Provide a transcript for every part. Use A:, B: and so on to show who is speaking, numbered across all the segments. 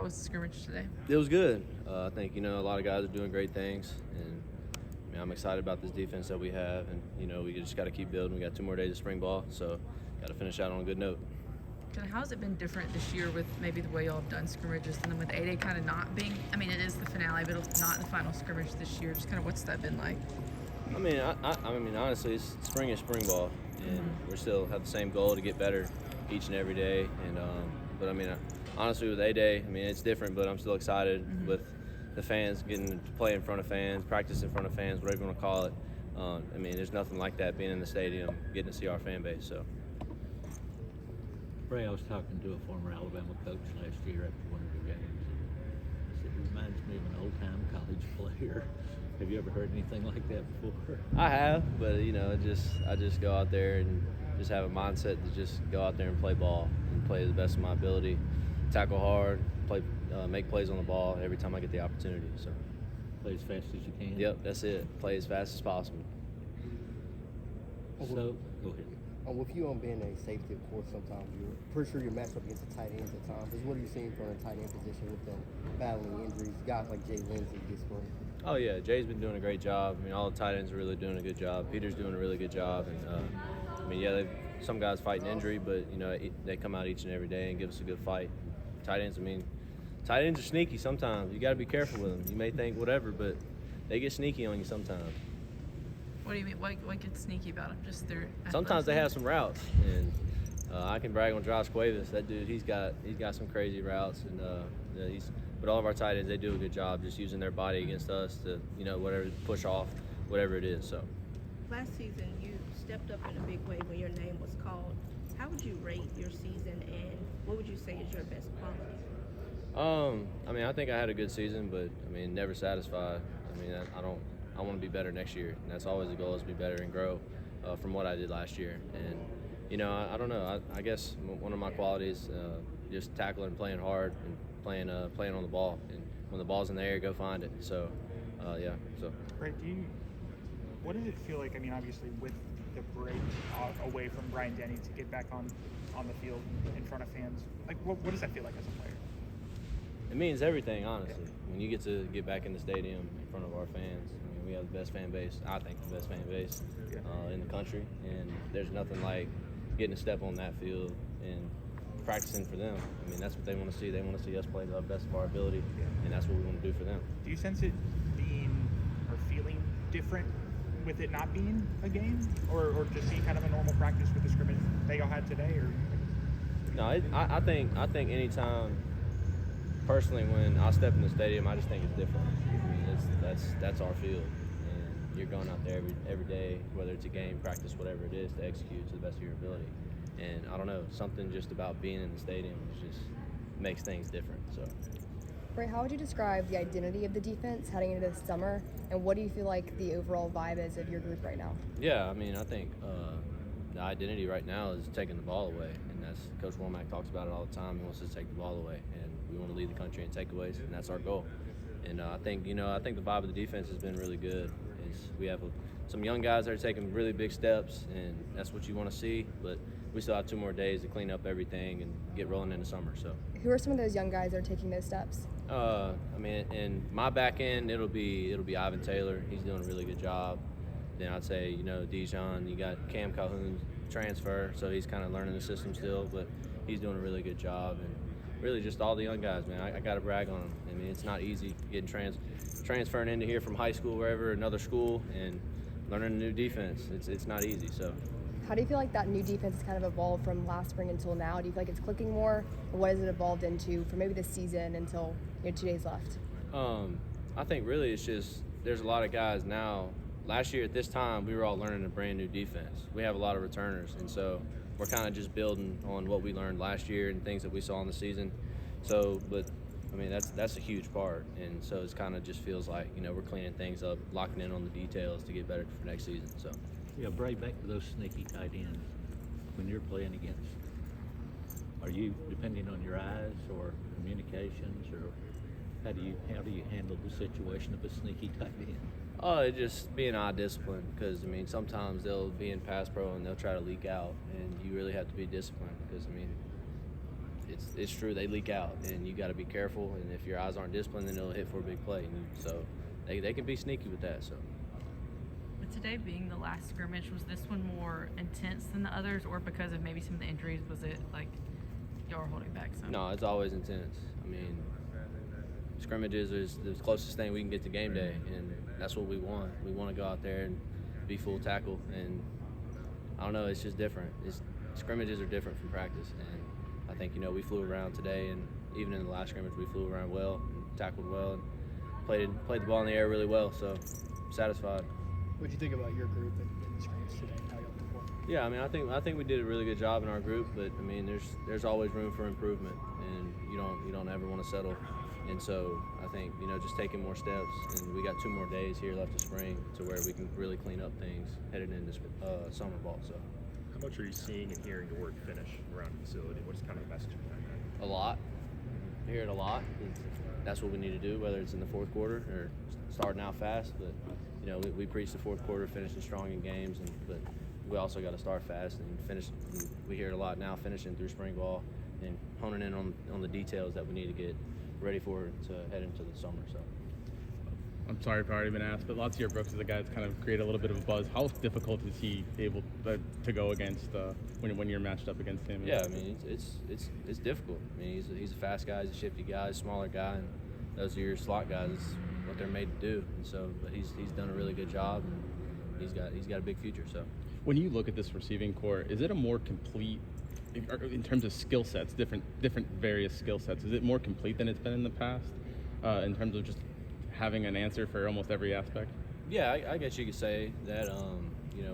A: was scrimmage today?
B: It was good. I think, a lot of guys are doing great things, and I'm excited about this defense that we have, and, we just got to keep building. We got 2 more days of spring ball, so got to finish out on a good note.
A: Kind of, how's it been different this year with maybe the way y'all have done scrimmages, and then with A-Day kind of not being, it is the finale, but it's not the final scrimmage this year. Just kind of what's that been like?
B: Honestly, it's spring is spring ball, and we still have the same goal to get better each and every day. And but honestly, with A-Day, it's different, but I'm still excited with the fans, getting to play in front of fans, practice in front of fans, whatever you want to call it. There's nothing like that being in the stadium, getting to see our fan base. So.
C: Bray, I was talking to a former Alabama coach last year after one of your games. He said, it reminds me of an old-time college player. Have you ever heard anything like that before?
B: I have, but I just go out there and just have a mindset to just go out there and play ball and play to the best of my ability, tackle hard, make plays on the ball every time I get the opportunity. So
C: play as fast as you can.
B: Yep, that's it. Play as fast as possible.
C: So go ahead.
D: With you being a safety, of course, sometimes you're pretty sure you're matched up against the tight ends at times. What are you seeing from the tight end position with them battling injuries? Guys like Jay Lindsey this spring.
B: Oh yeah, Jay's been doing a great job. All the tight ends are really doing a good job. Peter's doing a really good job, and some guys fighting injury, but they come out each and every day and give us a good fight. Tight ends are sneaky sometimes. You got to be careful with them. You may think whatever, but they get sneaky on you sometimes.
A: What do you mean? What gets sneaky about them? Just their
B: sometimes they have some routes, and I can brag on Josh Cuevas. That dude, he's got some crazy routes, and but all of our tight ends, they do a good job just using their body against us to whatever, push off whatever it is. So
E: last season you stepped up in a big way when your name was called. How would you rate your season, and what would you say is your best quality?
B: I think I had a good season, but never satisfied. I want to be better next year, and that's always the goal, is to be better and grow from what I did last year. And I don't know. I guess one of my qualities just tackling and playing hard and playing on the ball. And when the ball's in the air, go find it. So, yeah. So.
F: Right. What does it feel like? Obviously, with the break away from Brian Denny to get back on the field in front of fans, what does that feel like as a player?
B: It means everything, honestly. When you get to get back in the stadium in front of our fans, we have the best fan base. I think the best fan base in the country, and there's nothing like getting a step on that field and practicing for them. That's what they want to see. They want to see us play to the best of our ability, and that's what we want to do for them.
F: Do you sense it being or feeling different with it not being a game, or just seeing kind of a normal practice with the scrimmage they all had today? Or
B: no, I think anytime. Personally, when I step in the stadium, I just think it's different. That's our field, and you're going out there every day, whether it's a game, practice, whatever it is, to execute to the best of your ability. And I don't know, something just about being in the stadium just makes things different. So,
G: Bray, how would you describe the identity of the defense heading into this summer, and what do you feel like the overall vibe is of your group right now?
B: Yeah, I think the identity right now is taking the ball away, and that's Coach Womack talks about it all the time. He wants us to take the ball away, and we want to lead the country in takeaways, and that's our goal. And I think the vibe of the defense has been really good. We have some young guys that are taking really big steps, and that's what you want to see. But we still have 2 more days to clean up everything and get rolling in the summer. So,
G: who are some of those young guys that are taking those steps?
B: In my back end, it'll be Ivan Taylor. He's doing a really good job. Then I'd say Dijon. You got Cam Calhoun transfer, so he's kind of learning the system still, but he's doing a really good job. And really just all the young guys, man. I got to brag on them. It's not easy getting transferring into here from high school, wherever, another school, and learning a new defense. It's not easy. So,
G: how do you feel like that new defense has kind of evolved from last spring until now? Do you feel like it's clicking more, or what has it evolved into from maybe this season until 2 days left?
B: I think really it's just there's a lot of guys now. Last year at this time, we were all learning a brand new defense. We have a lot of returners, and so we're kind of just building on what we learned last year and things that we saw in the season. So, but that's a huge part, and so it's kind of just feels like we're cleaning things up, locking in on the details to get better for next season. So,
C: yeah, Bray, back to those sneaky tight ends. When you're playing against, are you depending on your eyes or communications, or how do you handle the situation of a sneaky tight end?
B: It just being eye discipline, because sometimes they'll be in pass pro and they'll try to leak out, and you really have to be disciplined because it's true. They leak out, and you got to be careful. And if your eyes aren't disciplined, then they'll hit for a big play. And so they can be sneaky with that. So.
A: With today being the last scrimmage, was this one more intense than the others, or because of maybe some of the injuries, was it like y'all were holding back some?
B: No, it's always intense. I mean, scrimmages is the closest thing we can get to game day, and that's what we want. We want to go out there and be full tackle, and I don't know, it's just different. Scrimmages are different from practice, and I think, we flew around today, and even in the last scrimmage, we flew around well and tackled well and played the ball in the air really well, so satisfied.
H: What do you think about your group in the scrimmage today? How y'all performed?
B: Yeah, I think we did a really good job in our group, but there's always room for improvement, and you don't ever want to settle. And so I think just taking more steps, and we got 2 more days here left of spring to where we can really clean up things headed into summer ball. So
I: how much are you seeing and hearing the word finish around the facility? What's kind of the message behind that?
B: a lot, I hear it a lot. That's what we need to do, whether it's in the fourth quarter or starting out fast. But we preach the fourth quarter, finishing strong in games, but we also got to start fast and finish. And we hear it a lot now, finishing through spring ball and honing in on the details that we need to get ready for to head into the summer. So
J: I'm sorry if I've already been asked, but Latavier Brooks is a guy that's kind of created a little bit of a buzz. How difficult is he able to go against when you're matched up against him?
B: Yeah, I mean it's difficult. I mean he's a fast guy, he's a shifty guy, he's a smaller guy, and those are your slot guys. It's what they're made to do. And so, but he's done a really good job, and he's got a big future. So
J: when you look at this receiving core, is it a more complete? In terms of skill sets, different various skill sets, is it more complete than it's been in the past in terms of just having an answer for almost every aspect?
B: Yeah, I guess you could say that.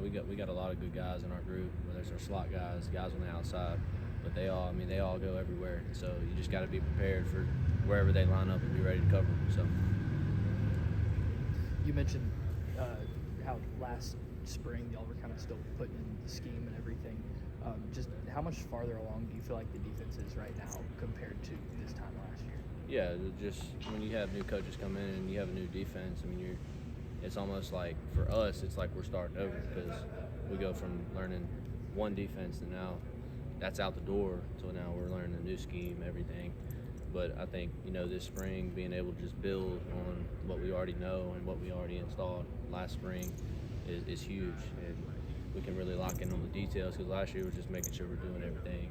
B: We got a lot of good guys in our group, whether it's our slot guys on the outside, but they all go everywhere. So you just got to be prepared for wherever they line up and be ready to cover them. So
H: You mentioned how last spring y'all were kind of still putting in the scheme and everything. Just how much farther along do you feel like the defense is right now compared to this time last year?
B: yeah, just when you have new coaches come in and you have a new defense, I mean, it's almost like for us, it's like we're starting over because we go from learning one defense to now that's out the door. So now we're learning a new scheme, everything. But I think, this spring being able to just build on what we already know and what we already installed last spring is huge. And we can really lock in on the details because last year was just making sure we're doing everything,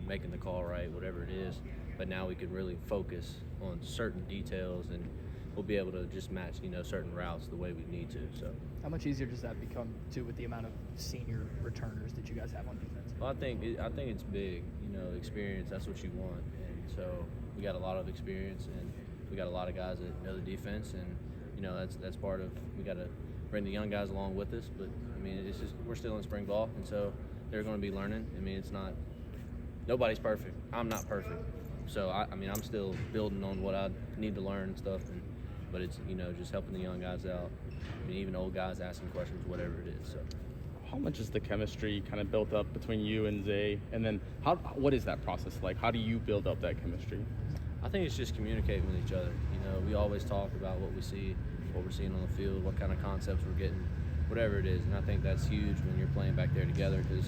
B: making the call right, whatever it is. But now we can really focus on certain details and we'll be able to just match, certain routes the way we need to. So
H: How much easier does that become too with the amount of senior returners that you guys have on defense?
B: well, I think it's big, experience, that's what you want. And so we got a lot of experience and we got a lot of guys that know the defense and, that's part of, we got to bring the young guys along with us. But, it's just, we're still in spring ball and so they're going to be learning. It's not, nobody's perfect. I'm not perfect. So, I'm still building on what I need to learn and stuff. But it's, just helping the young guys out. Even old guys asking questions, whatever it is. So.
J: How much is the chemistry kind of built up between you and Zay? And then what is that process like? How do you build up that chemistry?
B: I think it's just communicating with each other. We always talk about what we see, what we're seeing on the field, what kind of concepts we're getting, whatever it is. And I think that's huge when you're playing back there together because,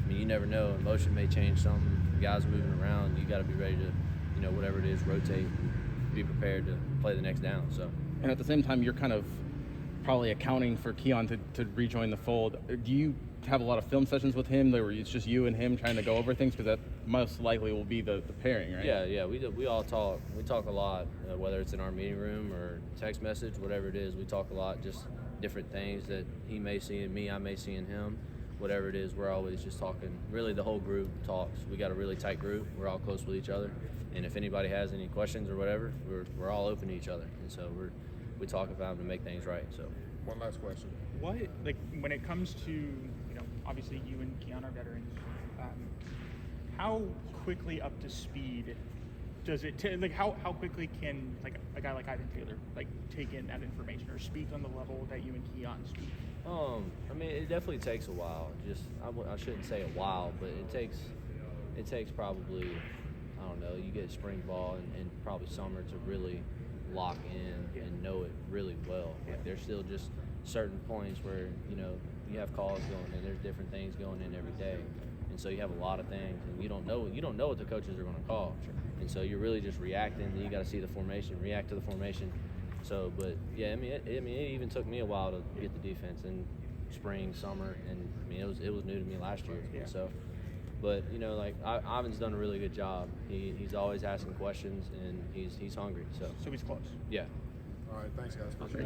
B: you never know. Emotion may change something. Guys moving around, you got to be ready to, whatever it is, rotate and be prepared to play the next down. So.
J: And at the same time, you're kind of probably accounting for Keon to rejoin the fold. Do you have a lot of film sessions with him where it's just you and him trying to go over things? Because that most likely will be the pairing, right?
B: Yeah, we all talk. We talk a lot, whether it's in our meeting room or text message, whatever it is. We talk a lot, just different things that he may see in me, I may see in him. Whatever it is, we're always just talking. Really, the whole group talks. We got a really tight group. We're all close with each other. And if anybody has any questions or whatever, we're all open to each other. And so we talk about them to make things right. So.
I: One last question.
F: What, when it comes to, obviously you and Keon are veterans, how quickly up to speed does it, how quickly can, a guy like Ivan Taylor, take in that information or speak on the level that you and Keon speak?
B: It definitely takes a while. I shouldn't say a while, but it takes probably, I don't know, you get spring ball and probably summer to really lock in and know it really well. There's still just certain points where, you have calls going in, there's different things going in every day. and so you have a lot of things, and you don't know what the coaches are going to call, and so you're really just reacting. And you got to see the formation, react to the formation. So, but yeah, I mean, it even took me a while to get the defense in spring, summer, and I mean, it was new to me last year.
F: Yeah.
B: So, but you know, like Ivan's done a really good job. He's always asking questions, and he's hungry. So
F: So he's close.
B: yeah.
K: All right, thanks guys. Appreciate it.